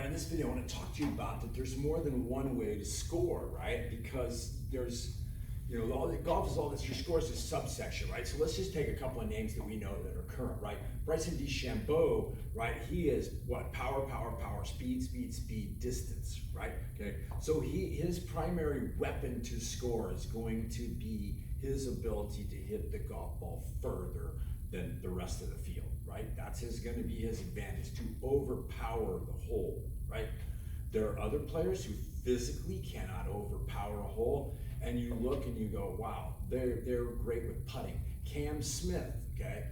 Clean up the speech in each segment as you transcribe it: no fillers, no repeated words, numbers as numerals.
in this video, I want to talk to you about that there's more than one way to score, right? Because there's, golf is all this, your score is this subsection, right? So let's just take a couple of names that we know that are current, right? Bryson DeChambeau, right? He is what? Power, power, power, speed, speed, speed, distance, right? Okay. So his primary weapon to score is going to be his ability to hit the golf ball further than the rest of the field, right? That's going to be his advantage, to overpower the hole, right? There are other players who physically cannot overpower a hole, and you look and you go, wow, they're great with putting. Cam Smith, okay,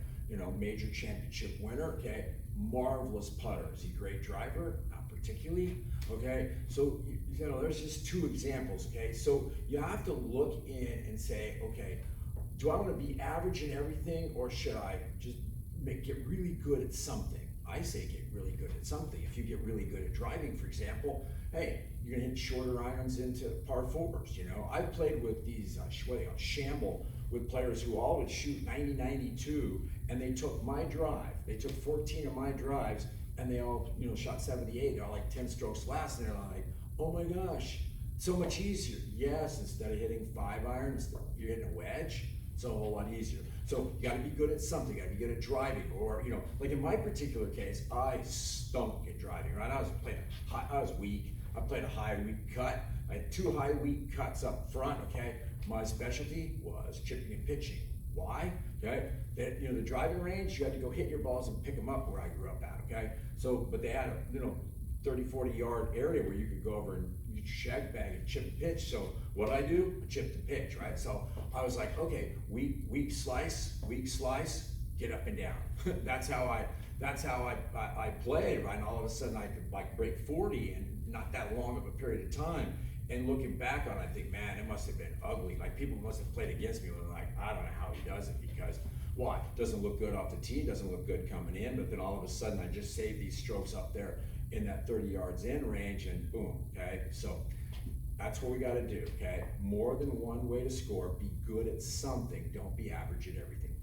major championship winner, okay, marvelous putter. Is he a great driver? Not particularly, okay? So, there's just two examples, okay? So you have to look in and say, okay, do I want to be average in everything, or should I just get really good at something? I say get really good at something. If you get really good at driving, for example, hey, you're gonna hit shorter irons into par fours. I've played with these shamble with players who all would shoot 90, 92, and they took my drive. They took 14 of my drives, and they all shot 78. They're like 10 strokes less, and they're like, oh my gosh, so much easier. Yes, instead of hitting 5 irons, you're hitting a wedge. It's a whole lot easier. So you got to be good at something. You got to be good at driving, or like in my particular case, I stunk at driving. Right, I was weak. I played a high weak cut. I had 2 high weak cuts up front. Okay, my specialty was chipping and pitching. Why? Okay, the driving range, you had to go hit your balls and pick them up where I grew up at. Okay, so but they had a 30, 40 yard area where you could go over and use your shag bag and chip and pitch. So what I do? I chip and pitch, right? So I was like, okay, weak slice, get up and down. that's how I played, right? And all of a sudden I could like break 40 in not that long of a period of time. And looking back on it, I think, man, it must have been ugly. Like people must have played against me and like, I don't know how he does it, because why? Doesn't look good off the tee, doesn't look good coming in, but then all of a sudden I just saved these strokes up there in that 30 yards in range, and boom, okay? So that's what we got to do, okay? More than one way to score. Be good at something. Don't be average at everything.